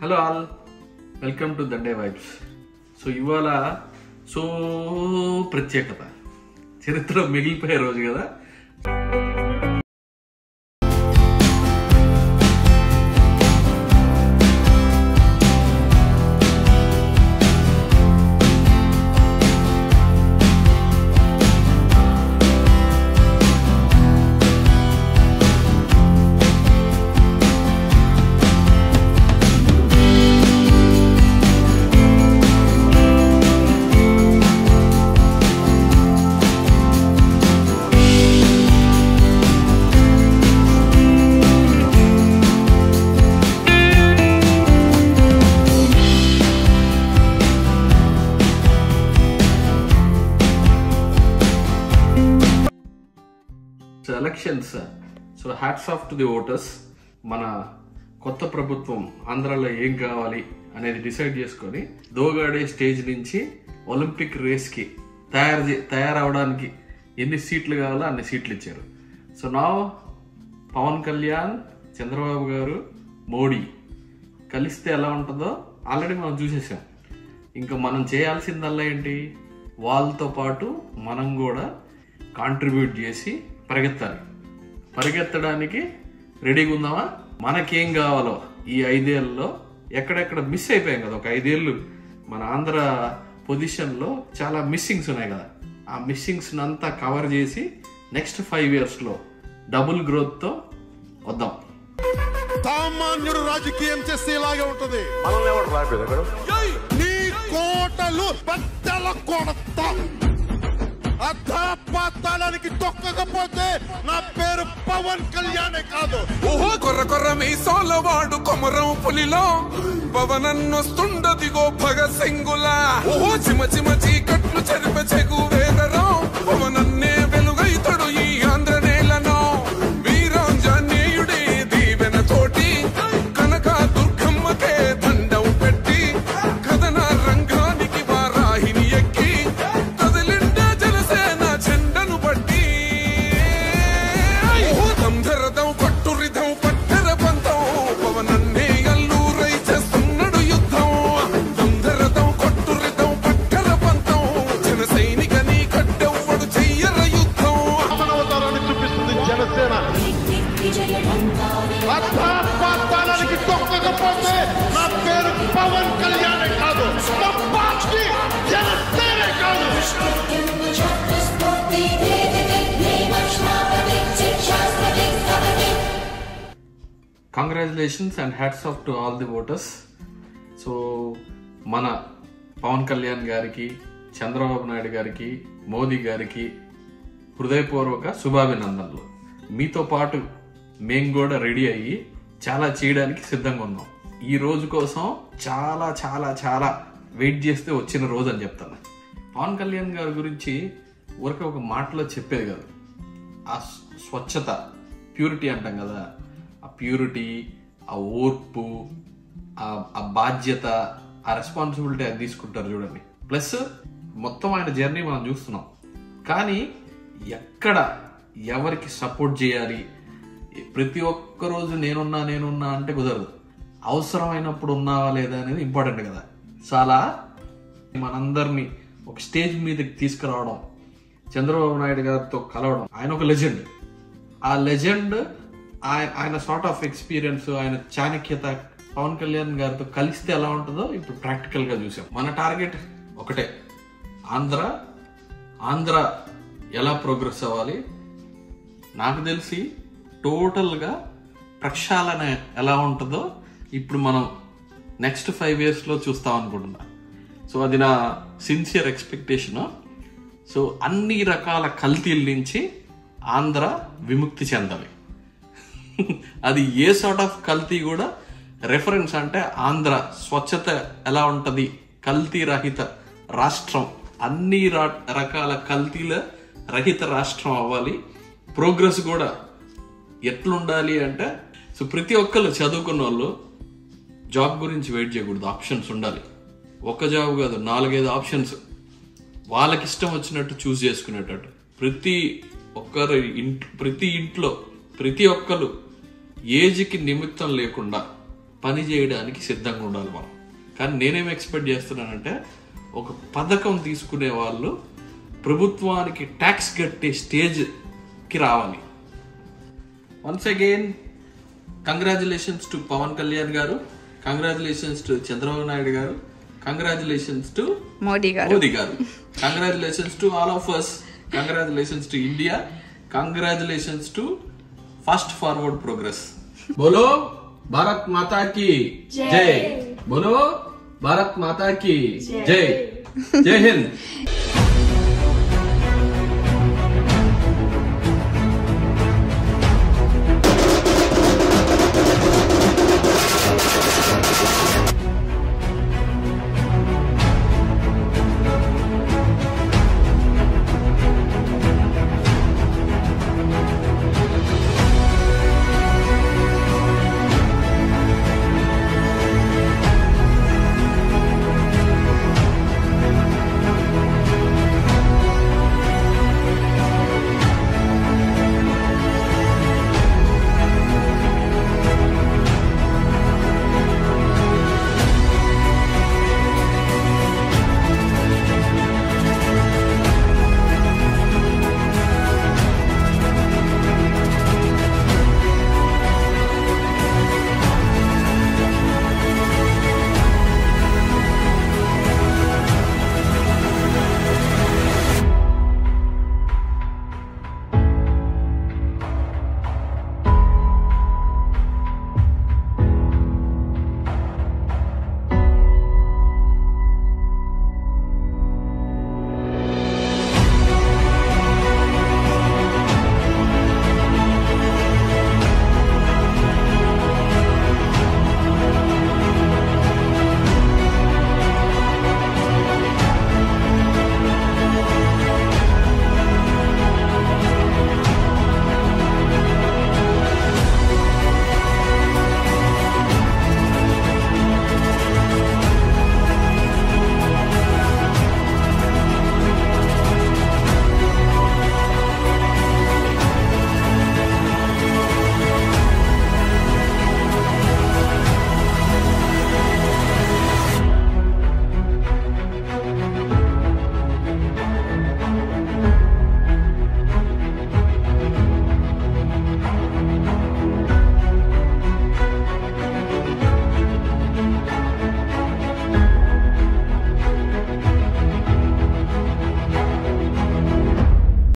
Hello all, welcome to Dande vibes. So ఇవాళ ప్రత్యేకత, చరిత్ర మిగిలిపోయే రోజు కదా. Elections. So hats off to the voters. మన కొత్త ప్రభుత్వం ఆంధ్రాలో ఏం కావాలి అనేది డిసైడ్ చేసుకొని దోగాడే స్టేజ్ నుంచి ఒలింపిక్ రేస్కి తయారవడానికి ఎన్ని సీట్లు కావాలో అన్ని సీట్లు ఇచ్చారు. సో నా పవన్ కళ్యాణ్, చంద్రబాబు గారు, మోడీ కలిస్తే ఎలా ఉంటుందో ఆల్రెడీ మనం చూసేసాం. ఇంకా మనం చేయాల్సిందల్లా ఏంటి, వాళ్ళతో పాటు మనం కూడా కాంట్రిబ్యూట్ చేసి పరిగెత్తడానికి రెడీగా ఉందామా? మనకేం కావాలో ఈ 5 ఏళ్ళలో ఎక్కడెక్కడ మిస్ అయిపోయాం కదా. ఒక 5 ఏళ్ళు మన ఆంధ్ర పొజిషన్లో చాలా మిస్సింగ్స్ ఉన్నాయి కదా. ఆ మిస్సింగ్స్ అంతా కవర్ చేసి నెక్స్ట్ 5 yearsలో డబుల్ గ్రోత్తో వద్దాం. సామాన్యుడు రాజకీయం చేస్తే ఇలాగే ఉంటుంది. నీ కోటలు బద్దల కొడతా, అధాపాతాళానికి తొక్కకపోతే నా పేరు పవన్ కళ్యాణే కాదు. ఓహో కొర్ర కొర్ర మీ సోలవాడు కొమరం పులిలో పవనన్నొస్తుండదిగో భగత్ సింగులా. ఓహో చిమ చిమ చీకట్లు చెరిప చెగు వేదరో పవనన్నే వెలుగైతడు ఈ ఆంధ్ర నేలను. వీరాంజనేయుడే దీవెన తోటి కనక దుర్గమ్మకే దండం పెట్టి కథన రంగానికి వారాహిని ఎక్కి కదిలిండే జనసేన చెండను పట్టి దంధరదం కొట్టురిదం పట్టర పంతం పవనన్నే అల్లూరై చేస్తున్నాడు యుద్ధం. దంధరదం కొట్టురిదం పట్టర పంతం జన సైనికని కట్టెవ్వడు చెయ్యర యుద్ధం. అవతారాన్ని చూపిస్తుంది జనసేన. అధాపాతాళానికి తొక్కకపోతే నా పేరు పవన్ కళ్యాణే కాదు, నా పార్టీ జనసేనే కాదు. Congratulations and hats off to all the voters. So మన పవన్ కళ్యాణ్ గారికి, చంద్రబాబు నాయుడు గారికి, మోదీ గారికి హృదయపూర్వక శుభాభినందనలు. మీతో పాటు మేము కూడా రెడీ అయ్యి చాలా చేయడానికి సిద్ధంగా ఉన్నాం. ఈ రోజు కోసం చాలా చాలా చాలా వెయిట్ చేస్తే వచ్చిన రోజు అని చెప్తాను. పవన్ కళ్యాణ్ గారి గురించి ఊరికే ఒక మాటలో చెప్పేది కాదు. ఆ స్వచ్ఛత, ప్యూరిటీ అంటాం కదా, ఆ ప్యూరిటీ, ఆ ఓర్పు, ఆ బాధ్యత, ఆ రెస్పాన్సిబిలిటీ అది తీసుకుంటారు చూడండి. ప్లస్ మొత్తం ఆయన జర్నీ మనం చూస్తున్నాం. కానీ ఎక్కడ ఎవరికి సపోర్ట్ చేయాలి, ప్రతి ఒక్క రోజు నేనున్నా అంటే కుదరదు. అవసరమైనప్పుడు ఉన్నావా లేదా అనేది ఇంపార్టెంట్ కదా. చాలా మనందరినీ ఒక స్టేజ్ మీదకి తీసుకురావడం, చంద్రబాబు నాయుడు గారితో కలవడం. ఆయన ఒక లెజెండ్. ఆ లెజెండ్ ఆయన సార్ట్ ఆఫ్ ఎక్స్పీరియన్స్, ఆయన చాణక్యత పవన్ కళ్యాణ్ గారితో కలిస్తే ఎలా ఉంటుందో ఇప్పుడు ప్రాక్టికల్ గా చూసాం. మన టార్గెట్ ఒకటే, ఆంధ్ర ఎలా ప్రోగ్రెస్ అవ్వాలి. నాకు తెలిసి టోటల్గా ప్రక్షాళన ఎలా ఉంటుందో ఇప్పుడు మనం నెక్స్ట్ 5 yearsలో చూస్తాం అనుకుంటున్నా. సో అది నా సిన్సియర్ ఎక్స్పెక్టేషన్. సో అన్ని రకాల కల్తీల నుంచి ఆంధ్ర విముక్తి చెందాలి. అది ఏ సార్ట్ ఆఫ్ కల్తీ కూడా రెఫరెన్స్ అంటే ఆంధ్ర స్వచ్ఛత ఎలా ఉంటుంది, కల్తీ రహిత రాష్ట్రం, అన్ని రకాల కల్తీల రహిత రాష్ట్రం అవ్వాలి. ప్రోగ్రెస్ కూడా ఎట్లుండాలి అంటే, సో ప్రతి ఒక్కళ్ళు చదువుకున్న వాళ్ళు జాబ్ గురించి వెయిట్ చేయకూడదు, ఆప్షన్స్ ఉండాలి. ఒక జాబ్ కాదు, 4-5 ఆప్షన్స్ వాళ్ళకి ఇష్టం వచ్చినట్టు చూస్ చేసుకునేటట్టు. ప్రతి ఇంట్లో ప్రతి ఒక్కరు ఏజ్కి నిమిత్తం లేకుండా పని చేయడానికి సిద్ధంగా ఉండాలి మనం. కానీ నేనేం ఎక్స్పెక్ట్ చేస్తున్నానంటే ఒక పథకం తీసుకునే వాళ్ళు ప్రభుత్వానికి ట్యాక్స్ కట్టే స్టేజ్కి రావాలి. Once again congratulations to Pawan Kalyan garu, congratulations to Chandrababu Naidu గారు, కంగ్రాచులేషన్స్ టు మోదీ గారు, congratulations to all of us, congratulations to India, congratulations to fast forward progress. బోలో భారత్ మాతా की जय, बोलो भारत माता की जय, जय हिंद.